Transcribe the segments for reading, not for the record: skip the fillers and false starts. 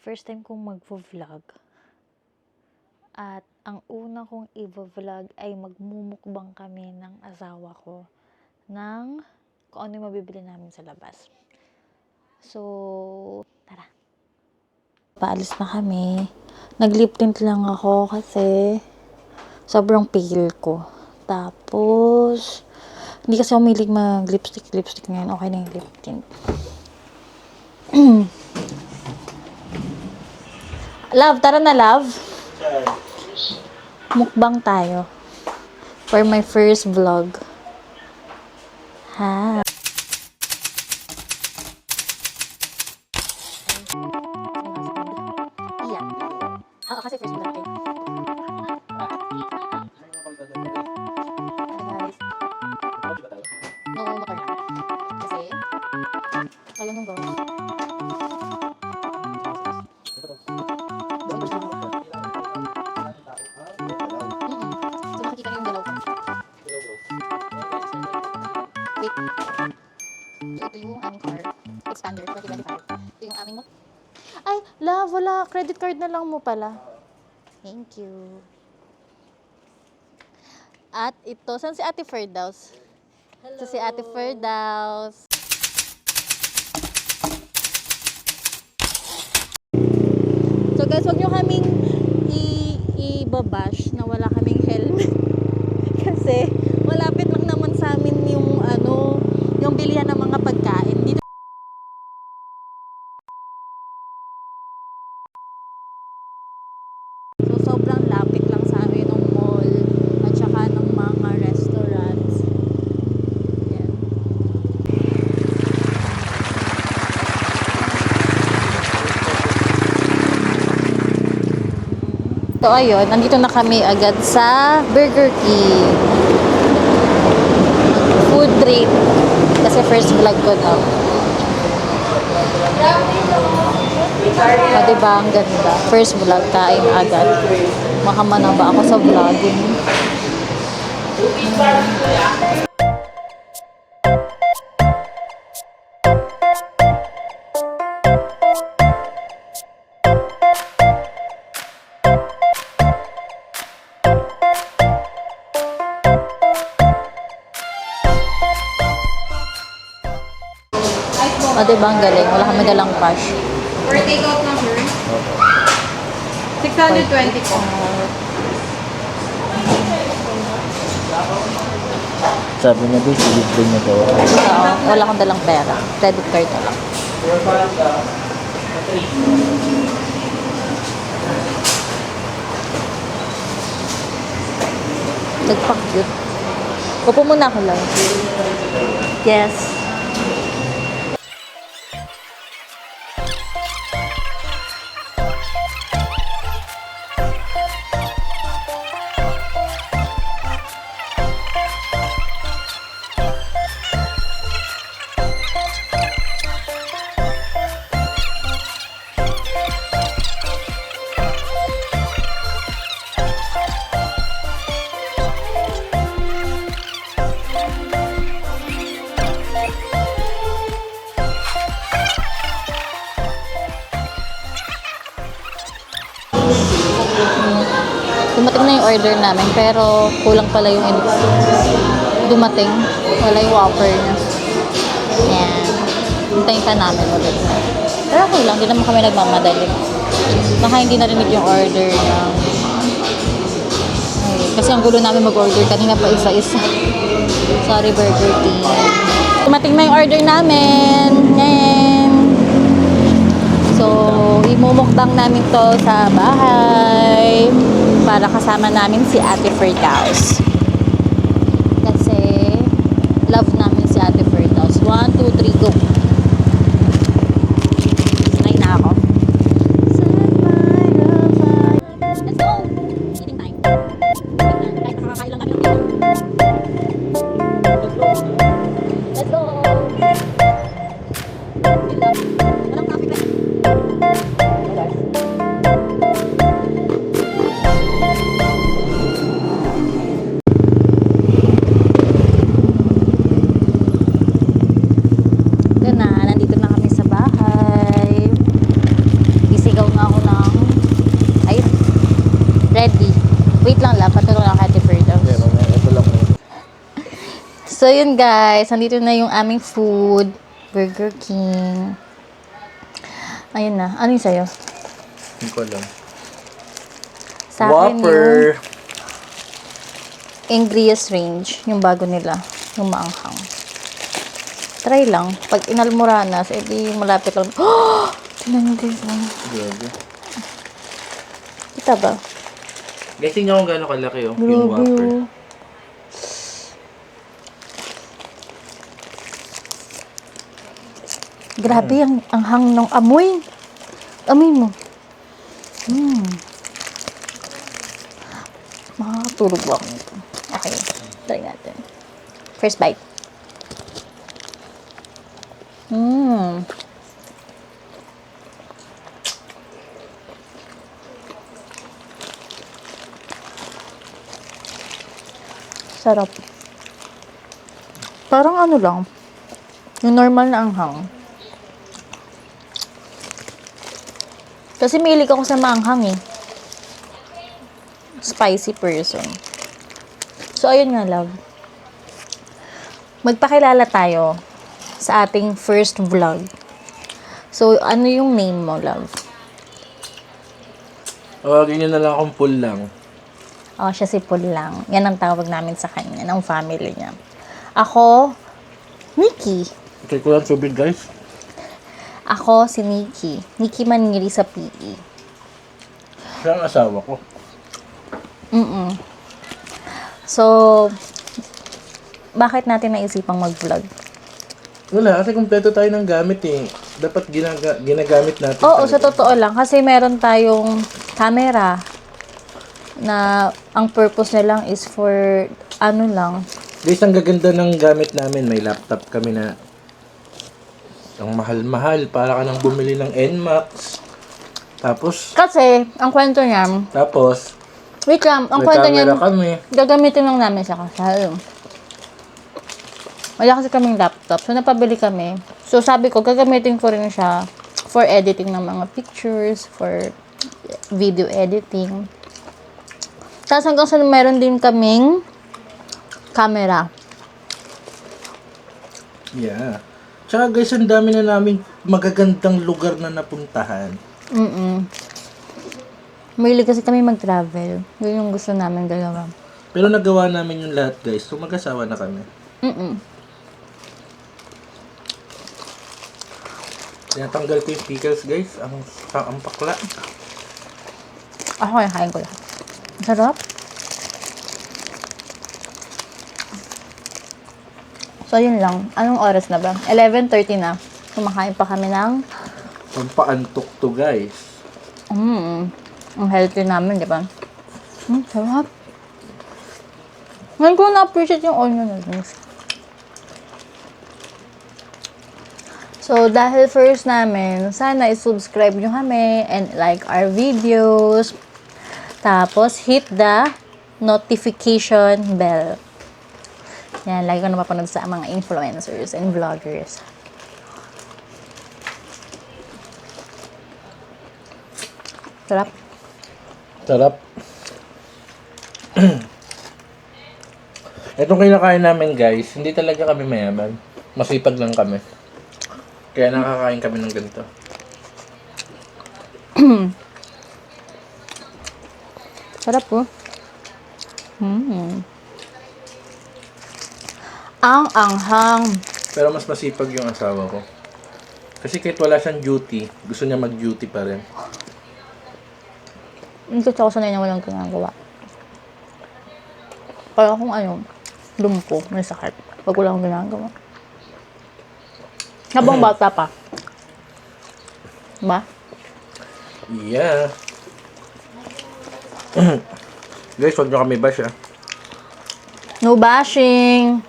first time kong magvo-vlog. At ang una kong i-vlog ay magmumukbang kami ng asawa ko ng kung ano yung mabibili namin sa labas. So, tara. Paalis na kami. Nag-lip tint lang ako kasi sobrang pale ko. Tapos, hindi kasi ako mahilig mag-lipstick ngayon. Okay na yung lip tint. Love, tara na love. Mukbang tayo. For my first vlog. Ha. Iyan. Oo, kasi first vlog eh. Guys. No, motor lang. Kasi, kayo nung go. So, makikita niyo yung galaw ko. Wait. Ito yung aming car. Expander, 2025. Ito yung aming mo. Ay, love, wala. Credit card na lang mo pala. Thank you. At ito, saan si Ate Firdaus? Hello. Ito si Ate Firdaus. So guys, wag nyo kaming i-babash na wala kaming helmet. Kasi malapit lang naman sa amin yung yung bilihan ng mga pagkain. Dito so sobrang lapit lang sa amin ng mall at saka ng mga restaurants. Yan. So ayun, nandito na kami agad sa Burger King. Food trip. Kasi first vlog ko daw. O diba, ang ganda. First vlog, kain agad. Makamana ba ako sa vlogging? O diba, ang galing. Wala kami dalang cash. For take-out na, sir? 620 po. Sabi niya, Bis, libre niya daw. Oo, wala akong dalang pera. Credit card na lang. Nagpak-cute. Upo muna ako lang. Yes. Dumating na yung order namin, pero kulang pala yung dumating. Wala yung Whopper niya. Yan. Hintayin pa namin ulit. Pero okay lang, hindi naman kami nagmamadali. Baka hindi narinig yung order niya. Okay. Kasi ang gulo namin mag-order kanina pa isa-isa. Sorry, Burger King. Dumating na yung order namin. Yan. So, imumukbang namin to sa bahay para kasama namin si Ate Firdaus. Kasi love namin si Ate Firdaus. 1, 2, 3, go! Sanay na ako. Let's go! Eating time. Kahit nakakain lang kami ng dito. Let's go! Walang traffic na. Wait lang lang, patulong lang kay Ate Firdaus. Pero ito lang. So, yun guys. Nandito na yung aming food. Burger King. Ayun na. Ano yung sa'yo? Hindi ko alam. Sa akin Whopper. yung Ingrius Range. Yung bago nila. Yung maanghang. Try lang. Pag inalmoranas, edi malapit lang. Oh! Tinan guys. Grabe. Kita ba? Guys, tingnan kung gaano kalaki yung Grabe Whopper. oh. Grabe ang anghang ng amoy. Amoy mo. Makakatulog ba ako nito? Okay. Try natin. First bite. Sarap. Parang ano lang. Yung normal na anghang. Kasi mahilig ako sa maanghang eh. Spicy person. So, ayun nga, love. Magpakilala tayo sa ating first vlog. So, ano yung name mo, love? Tawagin nyo na lang akong pool lang. Oh, siya si Paul lang. Yan ang tawag namin sa kanya, ng family niya. Ako, Nikki. Okay, kulang tubig, guys. Ako, si Nikki. Nikki Manili sa PE. Siya ang asawa ko. So, bakit natin naisipang mag-vlog? Wala, kasi kompleto tayo ng gamit eh. Dapat ginagamit natin. Oo, sa talaga. totoo lang. Kasi meron tayong camera na ang purpose na lang is for ano lang. Guys, ang gaganda ng gamit namin. May laptop kami na ang mahal-mahal. Para ka nang bumili ng NMAX. Tapos, Ang kwento niyan, wait lang, ang may kwento camera niyan, kami. gagamitin lang namin sa kasal. Wala kasi kaming laptop. So, napabili kami. So, sabi ko, gagamitin ko rin siya for editing ng mga pictures, for video editing. Tapos hanggang sa meron din kaming camera. Yeah. Tsaka guys, ang dami na namin magagandang lugar na napuntahan. Mahilig kasi kami mag-travel. Yun yung gusto namin dalawa. Pero nagawa namin yung lahat guys. So mag-asawa na kami. Tinatanggal ko yung pickles guys. Ang pakla. Ako kaya kain ko lahat. Sarap. So, yun lang. Anong oras na ba? 11:30 na. Kumakain pa kami ng Pampaantok to guys. ang healthy namin, di ba? Sarap. Ngayon ko na-appreciate yung onion rings. So, dahil first namin, sana i-subscribe nyo kami and like our videos. Tapos, hit the notification bell. Yan, lagi ko na mapanood sa mga influencers and vloggers. Sarap. Sarap. Itong kinakain namin guys, hindi talaga kami mayaman. Masipag lang kami. Kaya nakakain kami ng ganito. Sarap po. Ang anghang. Pero mas masipag yung asawa ko. Kasi kahit wala siyang duty, gusto niya mag-duty pa rin. Hindi kasi ako sanay na walang ginagawa. Kaya kung ano, lumpo, may sakit. Pag wala akong ginagawa. Habang bata pa. Ba? Yeah. Guys, huwag nyo kami bash ah. No bashing.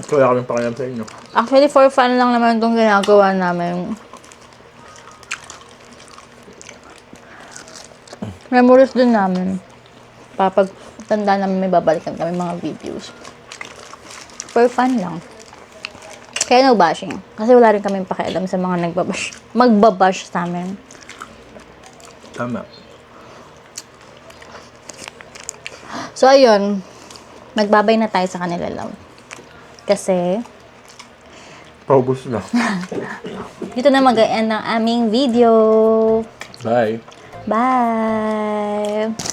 Wala kami pakialam sa inyo. Actually, for fun lang naman itong ginagawa namin. Memories din namin. Pag tanda namin, may babalikan kami mga videos. For fun lang. Kaya no bashing. Kasi wala rin kami pakialam sa mga nagbabash. Magbabash sa amin. Tama. So, ayun. Magbabay na tayo sa kanila lang. Kasi, Paubos na. dito na mag-end ng aming video. Bye. Bye!